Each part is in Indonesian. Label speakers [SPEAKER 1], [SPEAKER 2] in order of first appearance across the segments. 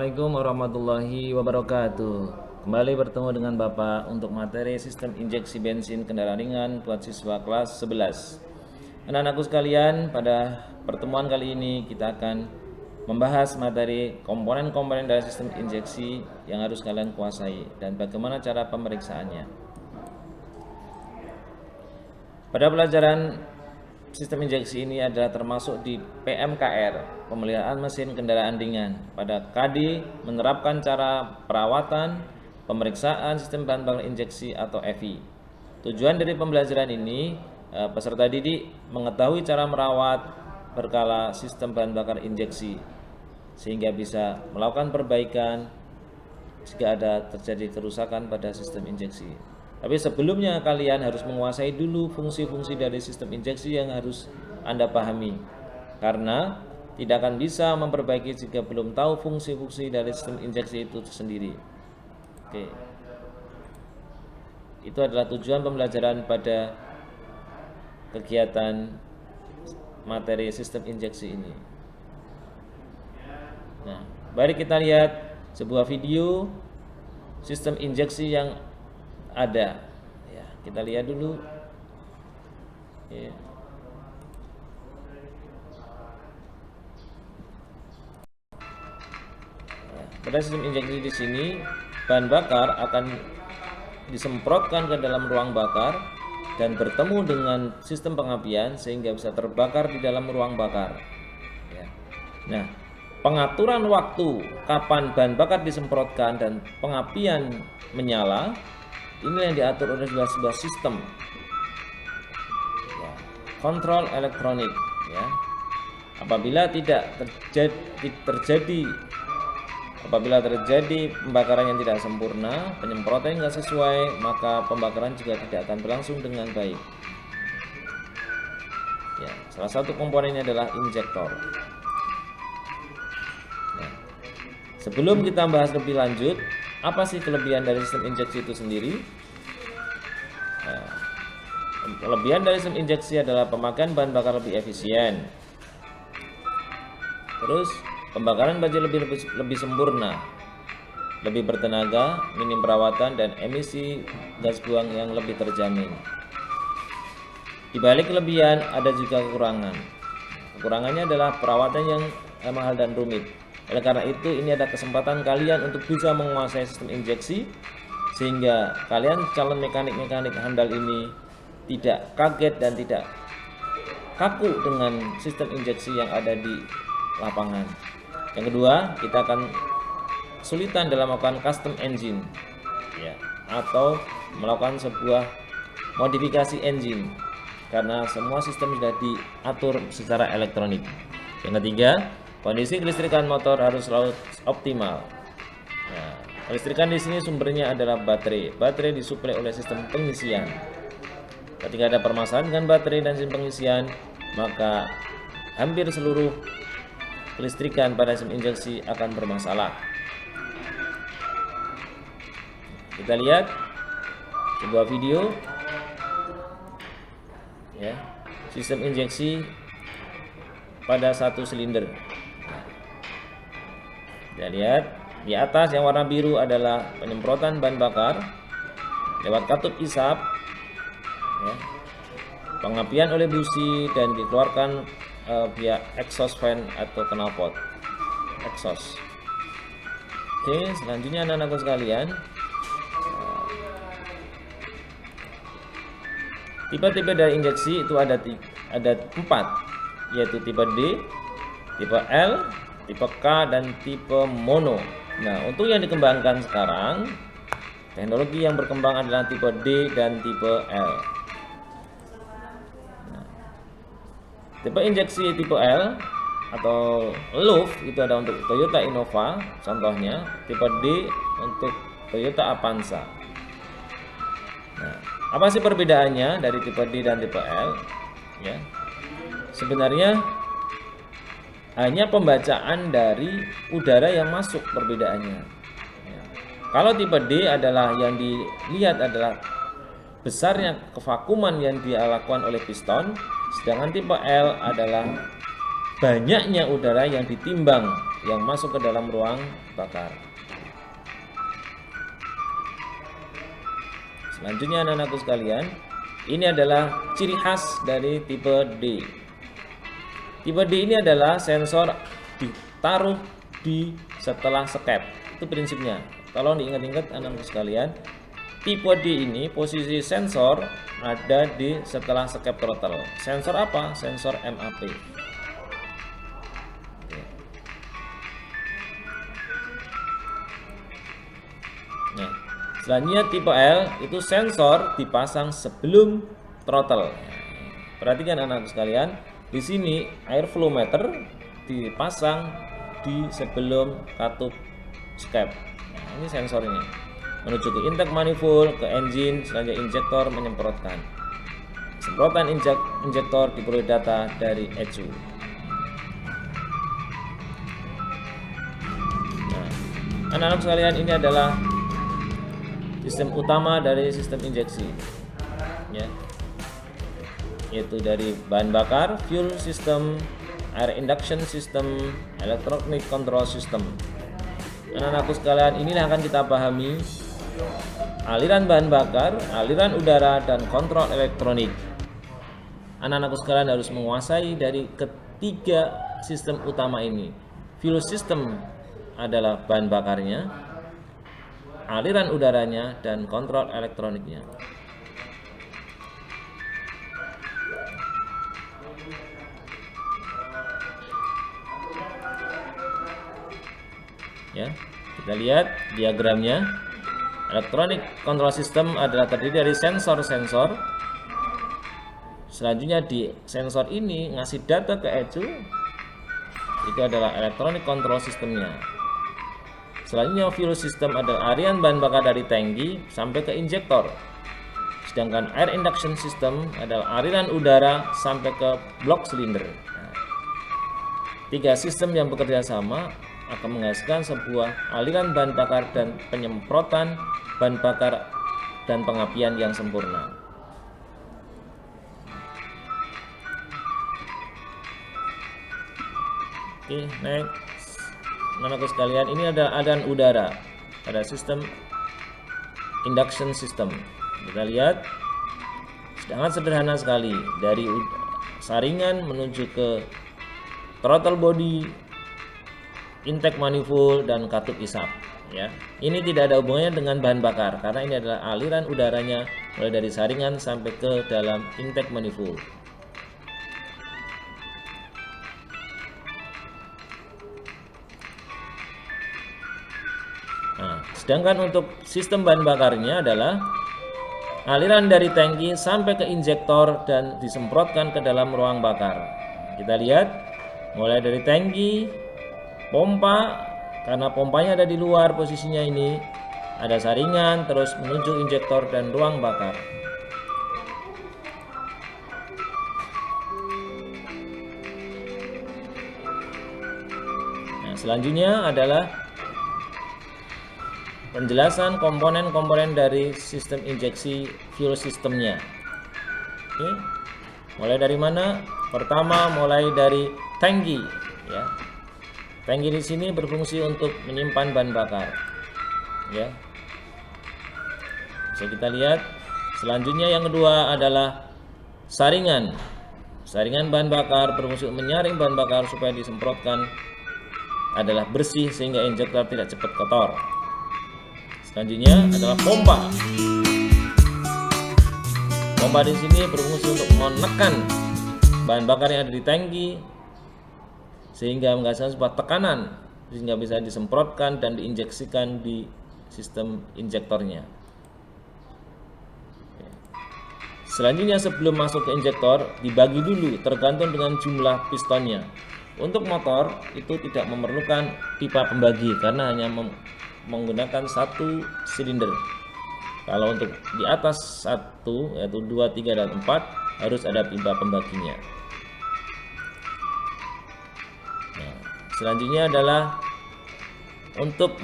[SPEAKER 1] Assalamualaikum warahmatullahi wabarakatuh. Kembali bertemu dengan Bapak untuk materi sistem injeksi bensin kendaraan ringan buat siswa kelas 11. Anak-anakku sekalian, pada pertemuan kali ini kita akan membahas materi komponen-komponen dari sistem injeksi yang harus kalian kuasai dan bagaimana cara pemeriksaannya. Pada pelajaran sistem injeksi ini adalah termasuk di PMKR, pemeliharaan mesin kendaraan ringan. Pada KD menerapkan cara perawatan, pemeriksaan sistem bahan bakar injeksi atau EVI. Tujuan dari pembelajaran ini, peserta didik mengetahui cara merawat berkala sistem bahan bakar injeksi, sehingga bisa melakukan perbaikan jika ada terjadi kerusakan pada sistem injeksi. Tapi sebelumnya kalian harus menguasai dulu fungsi-fungsi dari sistem injeksi yang harus Anda pahami. Karena tidak akan bisa memperbaiki jika belum tahu fungsi-fungsi dari sistem injeksi itu sendiri. Oke. Itu adalah tujuan pembelajaran pada kegiatan materi sistem injeksi ini. Nah, mari kita lihat sebuah video sistem injeksi yang ada ya, kita lihat dulu ya. Pada sistem injeksi di sini bahan bakar akan disemprotkan ke dalam ruang bakar dan bertemu dengan sistem pengapian sehingga bisa terbakar di dalam ruang bakar ya. Nah, pengaturan waktu kapan bahan bakar disemprotkan dan pengapian menyala ini yang diatur oleh sebuah sistem ya, kontrol elektronik ya. Apabila terjadi pembakaran yang tidak sempurna, penyemprotan yang tidak sesuai, maka pembakaran juga tidak akan berlangsung dengan baik ya. Salah satu komponennya adalah injektor ya. Sebelum kita bahas lebih lanjut, apa sih kelebihan dari sistem injeksi itu sendiri? Nah, kelebihan dari sistem injeksi adalah pemakaian bahan bakar lebih efisien. Terus, pembakaran baja lebih sempurna, lebih bertenaga, minim perawatan dan emisi gas buang yang lebih terjamin. Di balik kelebihan ada juga kekurangan. Kekurangannya adalah perawatan yang mahal dan rumit. Oleh karena itu, ini ada kesempatan kalian untuk bisa menguasai sistem injeksi sehingga kalian calon mekanik-mekanik handal ini tidak kaget dan tidak kaku dengan sistem injeksi yang ada di lapangan. Yang kedua, kita akan kesulitan dalam melakukan custom engine ya, atau melakukan sebuah modifikasi engine karena semua sistem sudah diatur secara elektronik. Yang ketiga, kondisi kelistrikan motor harus selalu optimal. Nah, kelistrikan di sini sumbernya adalah baterai. Baterai disuplai oleh sistem pengisian. Ketika ada permasalahan dengan baterai dan sistem pengisian, maka hampir seluruh kelistrikan pada sistem injeksi akan bermasalah. Kita lihat sebuah video ya, sistem injeksi pada satu silinder. Kita lihat di atas yang warna biru adalah penyemprotan bahan bakar lewat katup isap ya, pengapian oleh busi dan dikeluarkan via exhaust fan atau knalpot exhaust. Oke, selanjutnya anak-anakku sekalian, tipe-tipe dari injeksi itu ada 4, yaitu tipe D, tipe L, tipe K, dan tipe mono. Nah, untuk yang dikembangkan sekarang, teknologi yang berkembang adalah tipe D dan tipe L. Nah, tipe injeksi tipe L atau LUV itu ada untuk Toyota Innova, contohnya. Tipe D untuk Toyota Avanza. Nah, apa sih perbedaannya dari tipe D dan tipe L? Ya, sebenarnya hanya pembacaan dari udara yang masuk perbedaannya ya. Kalau tipe D adalah yang dilihat adalah besarnya kevakuman yang dilakukan oleh piston, sedangkan tipe L adalah banyaknya udara yang ditimbang yang masuk ke dalam ruang bakar. Selanjutnya anak-anakku sekalian, ini adalah ciri khas dari tipe D. Tipe D ini adalah sensor ditaruh di setelah skep. Itu prinsipnya. Tolong diingat-ingat anak-anakku sekalian. Tipe D ini posisi sensor ada di setelah skep throttle. Sensor apa? Sensor MAP. Nah, selanjutnya tipe L itu sensor dipasang sebelum throttle. Perhatikan anak-anak sekalian, di sini airflow meter dipasang di sebelum katup skep. Nah, ini sensornya menuju ke intake manifold, ke engine, selanjutnya injektor menyemprotkan. Semprotan injektor diperoleh data dari ECU. Nah, anak-anak sekalian, ini adalah sistem utama dari sistem injeksi, ya, yaitu dari bahan bakar, fuel system, air induction system, electronic control system. Anak-anakku sekalian, inilah akan kita pahami aliran bahan bakar, aliran udara, dan kontrol elektronik. Anak-anakku sekalian harus menguasai dari ketiga sistem utama ini. Fuel system adalah bahan bakarnya, aliran udaranya, dan kontrol elektroniknya. Ya, kita lihat diagramnya. Electronic control system adalah terdiri dari sensor-sensor. Selanjutnya di sensor ini ngasih data ke ECU. Itu adalah electronic control systemnya. Selanjutnya fuel system adalah aliran bahan bakar dari tangki sampai ke injektor. Sedangkan air induction system adalah aliran udara sampai ke blok silinder. Nah, tiga sistem yang bekerja sama akan menghasilkan sebuah aliran bahan bakar dan penyemprotan bahan bakar dan pengapian yang sempurna. Oke, next. Anak-anakku sekalian, ini ada aliran udara pada sistem induction system. Kita lihat sangat sederhana sekali, dari saringan menuju ke throttle body, intake manifold, dan katup isap. Ya, ini tidak ada hubungannya dengan bahan bakar karena ini adalah aliran udaranya mulai dari saringan sampai ke dalam intake manifold. Nah, sedangkan untuk sistem bahan bakarnya adalah aliran dari tangki sampai ke injektor dan disemprotkan ke dalam ruang bakar. Kita lihat mulai dari tangki, pompa, karena pompanya ada di luar posisinya ini, ada saringan, terus menuju injektor dan ruang bakar. Nah, selanjutnya adalah penjelasan komponen-komponen dari sistem injeksi fuel sistemnya. Oke. Mulai dari mana? Pertama, mulai dari tangki, ya. Tangki di sini berfungsi untuk menyimpan bahan bakar, ya. Bisa kita lihat. Selanjutnya yang kedua adalah saringan. Saringan bahan bakar berfungsi untuk menyaring bahan bakar supaya disemprotkan adalah bersih sehingga injektor tidak cepat kotor. Selanjutnya adalah pompa. Pompa di sini berfungsi untuk menekan bahan bakar yang ada di tangki sehingga menghasilkan sebuah tekanan sehingga bisa disemprotkan dan diinjeksikan di sistem injektornya. Selanjutnya sebelum masuk ke injektor dibagi dulu tergantung dengan jumlah pistonnya. Untuk motor itu tidak memerlukan pipa pembagi karena hanya menggunakan satu silinder. Kalau untuk di atas 1 yaitu 2, 3, dan 4 harus ada pipa pembaginya. Selanjutnya adalah untuk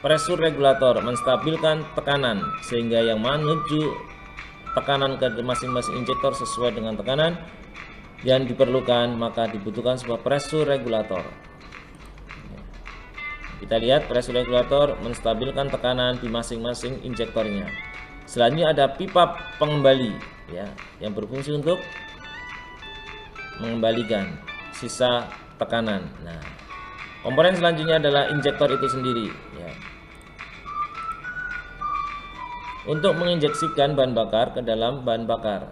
[SPEAKER 1] pressure regulator, menstabilkan tekanan sehingga yang menuju tekanan ke masing-masing injektor sesuai dengan tekanan yang diperlukan, maka dibutuhkan sebuah pressure regulator. Kita lihat pressure regulator menstabilkan tekanan di masing-masing injektornya. Selanjutnya ada pipa pengembali ya, yang berfungsi untuk mengembalikan sisa tekanan. Nah, komponen selanjutnya adalah injektor itu sendiri ya. Untuk menginjeksikan bahan bakar ke dalam bahan bakar.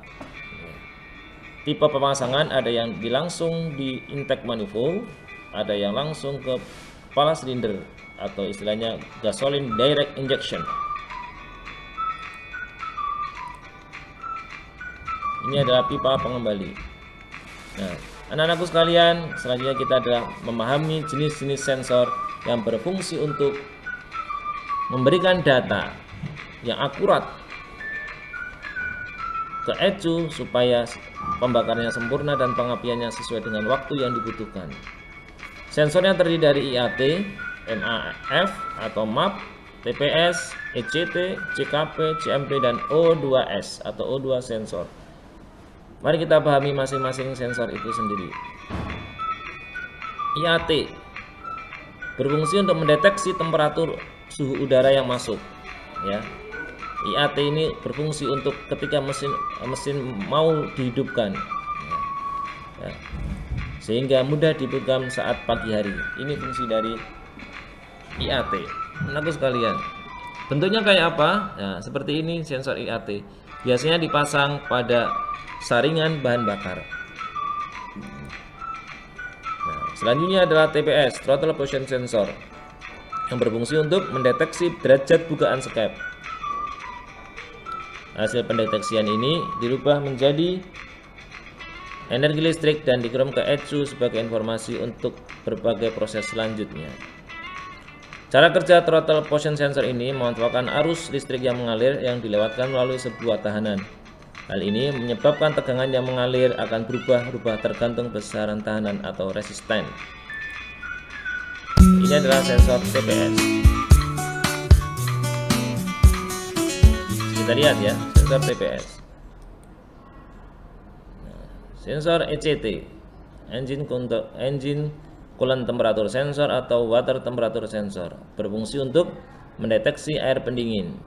[SPEAKER 1] Tipe pemasangan ada yang langsung di intake manifold, ada yang langsung ke kepala silinder atau istilahnya gasoline direct injection. Ini adalah pipa pengembali. Nah, anak-anakku sekalian, selanjutnya kita adalah memahami jenis-jenis sensor yang berfungsi untuk memberikan data yang akurat ke ECU supaya pembakarannya sempurna dan pengapiannya sesuai dengan waktu yang dibutuhkan. Sensornya terdiri dari IAT, MAF atau MAP, TPS, ECT, CKP, CMP, dan O2S atau O2 sensor. Mari kita pahami masing-masing sensor itu sendiri. IAT berfungsi untuk mendeteksi temperatur suhu udara yang masuk ya. IAT ini berfungsi untuk ketika mesin mau dihidupkan ya, sehingga mudah dipegang saat pagi hari. Ini fungsi dari IAT. Anakku sekalian, bentuknya kayak apa? Nah, seperti ini sensor IAT. Biasanya dipasang pada saringan bahan bakar. Nah, selanjutnya adalah TPS, throttle position sensor, yang berfungsi untuk mendeteksi derajat bukaan skep. Hasil pendeteksian ini dirubah menjadi energi listrik dan dikirim ke ECU sebagai informasi untuk berbagai proses selanjutnya. Cara kerja throttle position sensor ini memanfaatkan arus listrik yang mengalir yang dilewatkan melalui sebuah tahanan. Hal ini menyebabkan tegangan yang mengalir akan berubah-ubah tergantung besaran tahanan atau resisten. Ini adalah sensor TPS. Kita lihat ya, sensor TPS. Sensor ECT, engine coolant temperature sensor atau water temperature sensor, berfungsi untuk mendeteksi air pendingin.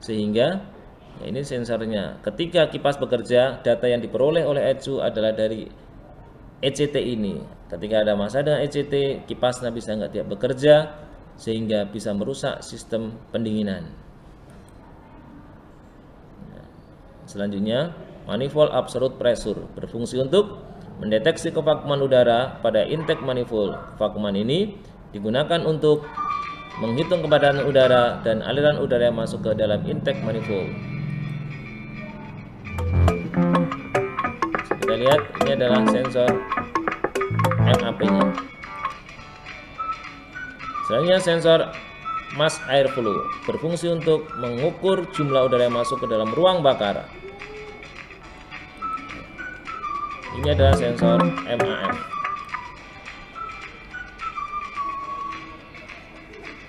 [SPEAKER 1] Sehingga ya ini sensornya. Ketika kipas bekerja, data yang diperoleh oleh ECU adalah dari ECT ini. Ketika ada masalah dengan ECT, kipasnya bisa tidak bekerja sehingga bisa merusak sistem pendinginan. Selanjutnya, manifold absolute pressure berfungsi untuk mendeteksi kevakuman udara pada intake manifold. Kevakuman ini digunakan untuk menghitung kepadatan udara dan aliran udara yang masuk ke dalam intake manifold. Kita lihat, ini adalah sensor MAP-nya. Selanjutnya sensor mass air flow berfungsi untuk mengukur jumlah udara yang masuk ke dalam ruang bakar. Ini adalah sensor MAF.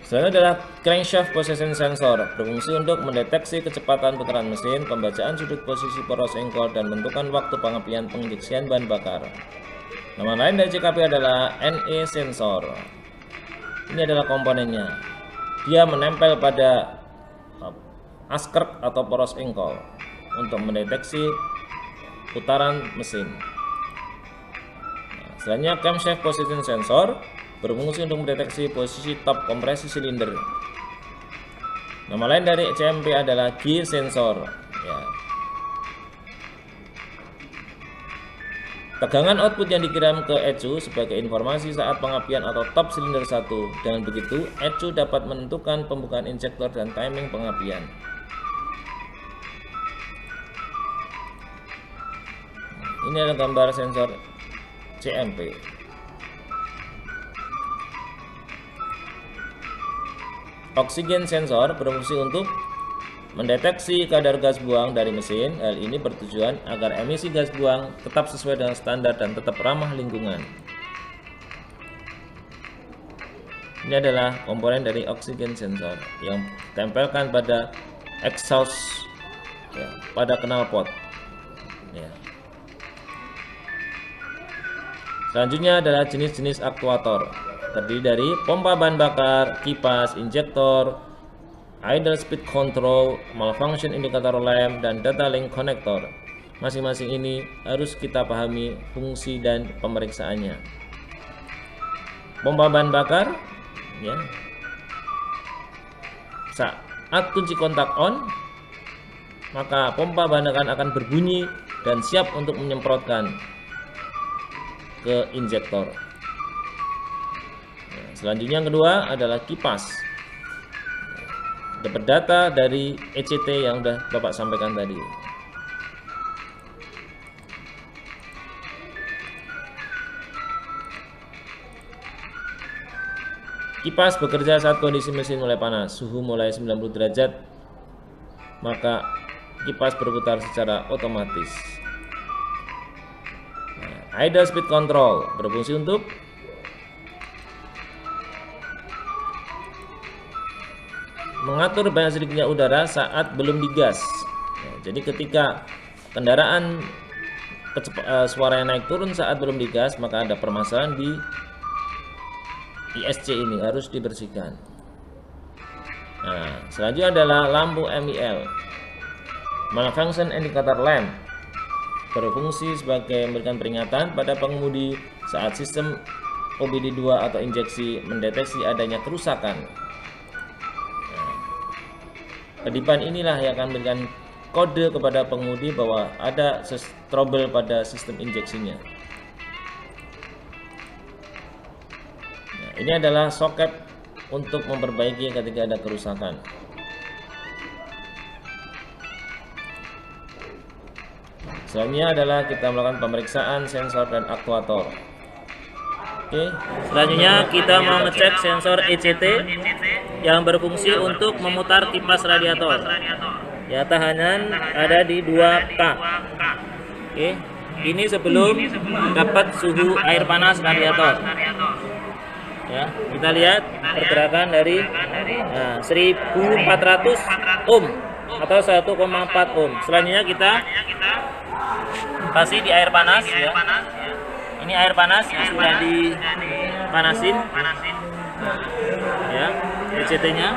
[SPEAKER 1] Selanjutnya adalah crankshaft position sensor, berfungsi untuk mendeteksi kecepatan putaran mesin, pembacaan sudut posisi poros engkol, dan menentukan waktu pengapian penginjeksian bahan bakar. Nama lain dari CKP adalah NE sensor. Ini adalah komponennya. Dia menempel pada askrek atau poros engkol untuk mendeteksi putaran mesin. Selanjutnya camshaft position sensor berfungsi untuk mendeteksi posisi top kompresi silinder. Nama lain dari CMP adalah gear sensor. Ya. Tegangan output yang dikirim ke ECU sebagai informasi saat pengapian atau top silinder 1. Dengan begitu, ECU dapat menentukan pembukaan injektor dan timing pengapian. Ini adalah gambar sensor CMP. Oksigen sensor berfungsi untuk mendeteksi kadar gas buang dari mesin. Hal ini bertujuan agar emisi gas buang tetap sesuai dengan standar dan tetap ramah lingkungan. Ini adalah komponen dari oksigen sensor yang ditempelkan pada exhaust ya, pada knalpot. Ya. Selanjutnya adalah jenis-jenis aktuator. terdiri dari pompa bahan bakar, kipas, injektor, idle speed control, malfunction indicator lamp, dan data link connector. Masing-masing ini harus kita pahami fungsi dan pemeriksaannya. Pompa bahan bakar, ya. Saat kunci kontak on, maka pompa bahan bakar akan berbunyi dan siap untuk menyemprotkan ke injektor. Selanjutnya yang kedua adalah kipas. Dapat data dari ECT yang sudah Bapak sampaikan tadi. Kipas bekerja saat kondisi mesin mulai panas, suhu mulai 90 derajat, maka kipas berputar secara otomatis. Idle speed control berfungsi untuk mengatur banyak sedikitnya udara saat belum digas. Jadi ketika kendaraan suaranya naik turun saat belum digas, maka ada permasalahan di ISC ini, harus dibersihkan. Nah, selanjutnya adalah lampu MIL, malfunction indicator lamp, berfungsi sebagai memberikan peringatan pada pengemudi saat sistem OBD2 atau injeksi mendeteksi adanya kerusakan. Kedipan inilah yang akan memberikan kode kepada pengemudi bahwa ada trouble pada sistem injeksinya. Nah, ini adalah soket untuk memperbaiki ketika ada kerusakan. Selanjutnya adalah kita melakukan pemeriksaan sensor dan aktuator. Oke.
[SPEAKER 2] Selanjutnya kita mau ngecek sensor ECT yang berfungsi untuk memutar kipas radiator. Ya, tahanan ada di 2K. Oke. Ini sebelum dapat suhu air panas radiator. Ya, kita lihat pergerakan dari 1400 ohm atau 1,4 ohm. Selanjutnya kita kasih di air panas ya. Ini air panas yang sudah dipanasin ya, ECT-nya.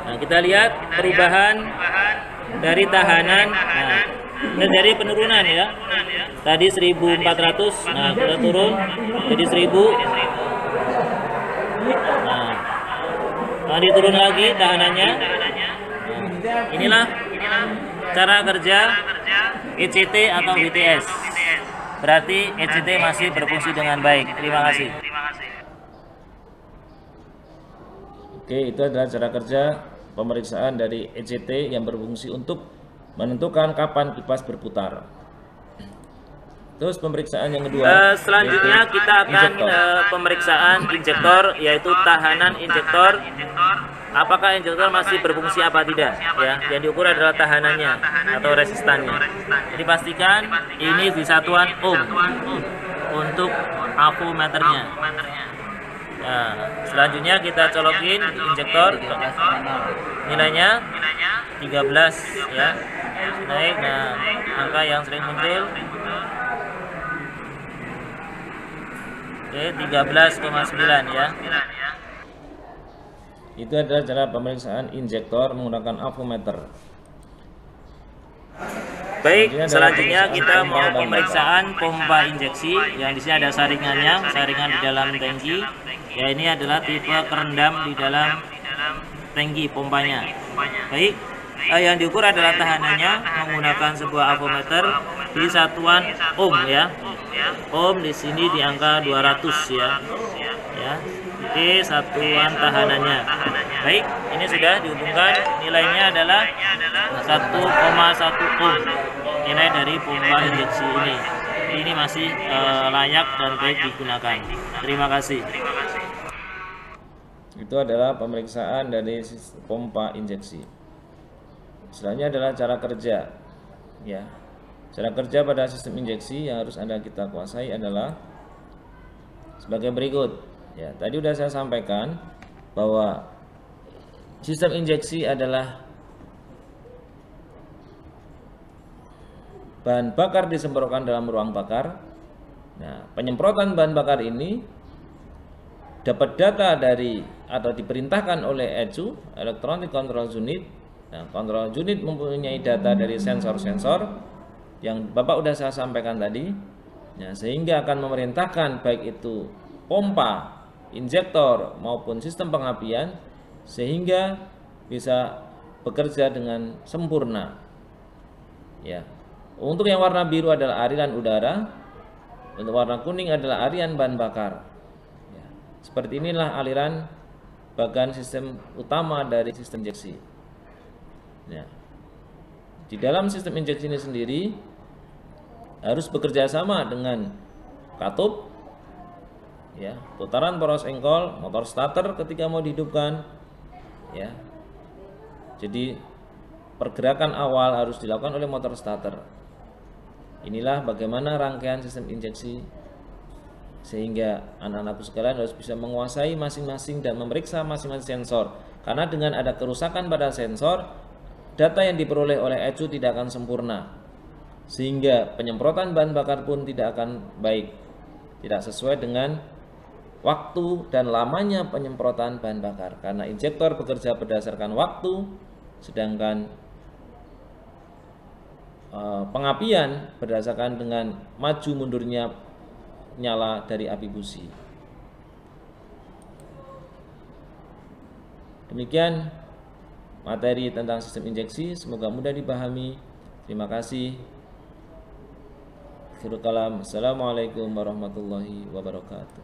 [SPEAKER 2] Nah, kita lihat perubahan dari tahanan. Nah, ini dari penurunan ya. Tadi 1400, nah kita turun jadi 1000. Nah, diturun lagi tahanannya. Nah, inilah cara kerja ECT atau WTS. Berarti ECT masih berfungsi dengan baik. Terima kasih.
[SPEAKER 1] Oke, itu adalah cara kerja pemeriksaan dari ECT yang berfungsi untuk menentukan kapan kipas berputar. Terus pemeriksaan yang kedua.
[SPEAKER 2] Selanjutnya kita akan pemeriksaan injektor, yaitu tahanan injektor. Apakah injektor masih berfungsi apa tidak? Ya, yang diukur adalah tahanannya atau resistannya. Jadi pastikan ini di satuan ohm untuk avometernya. Nah, selanjutnya kita colokin injektor, nilainya 13 ya, naik. Nah, angka yang sering muncul, oke, 13,9 ya.
[SPEAKER 1] Itu adalah cara pemeriksaan injektor menggunakan avometer.
[SPEAKER 2] Baik, selanjutnya kita mau pemeriksaan pompa injeksi, yang di sini ada saringannya, saringan di dalam tangki. Ya, ini adalah tipe kerendam di dalam tangki pompanya. Baik, yang diukur adalah tahanannya menggunakan sebuah avometer di satuan ohm ya. Ohm di sini di angka 200 ya. Ya. Oke, satuan tahanannya. Baik, ini sudah dihubungkan, nilainya adalah 1,1 ohm. Nilai dari pompa injeksi ini. Ini masih layak dan baik digunakan. Terima kasih.
[SPEAKER 1] Itu adalah pemeriksaan dari pompa injeksi. Selanjutnya adalah cara kerja. Ya. Cara kerja pada sistem injeksi yang harus kita kuasai adalah sebagai berikut. Ya, tadi sudah saya sampaikan bahwa sistem injeksi adalah bahan bakar disemprotkan dalam ruang bakar Nah, penyemprotan bahan bakar ini dapat data dari atau diperintahkan oleh ECU, Electronic Control Unit. Nah, control unit mempunyai data dari sensor-sensor yang Bapak sudah saya sampaikan tadi. Nah, sehingga akan memerintahkan baik itu pompa, injektor maupun sistem pengapian sehingga bisa bekerja dengan sempurna. Ya. Untuk yang warna biru adalah aliran udara, untuk warna kuning adalah aliran bahan bakar. Ya. Seperti inilah aliran bagan sistem utama dari sistem injeksi. Ya. Di dalam sistem injeksi ini sendiri harus bekerja sama dengan katup, ya, putaran poros engkol, motor starter ketika mau dihidupkan, ya. Jadi pergerakan awal harus dilakukan oleh motor starter. Inilah bagaimana rangkaian sistem injeksi sehingga anak-anakku sekalian harus bisa menguasai masing-masing dan memeriksa masing-masing sensor. Karena dengan ada kerusakan pada sensor, data yang diperoleh oleh ECU tidak akan sempurna. Sehingga penyemprotan bahan bakar pun tidak akan baik, tidak sesuai dengan waktu dan lamanya penyemprotan bahan bakar, karena injektor bekerja berdasarkan waktu, sedangkan pengapian berdasarkan dengan maju mundurnya nyala dari api busi. Demikian materi tentang sistem injeksi, semoga mudah dipahami. Terima kasih. Assalamualaikum warahmatullahi wabarakatuh.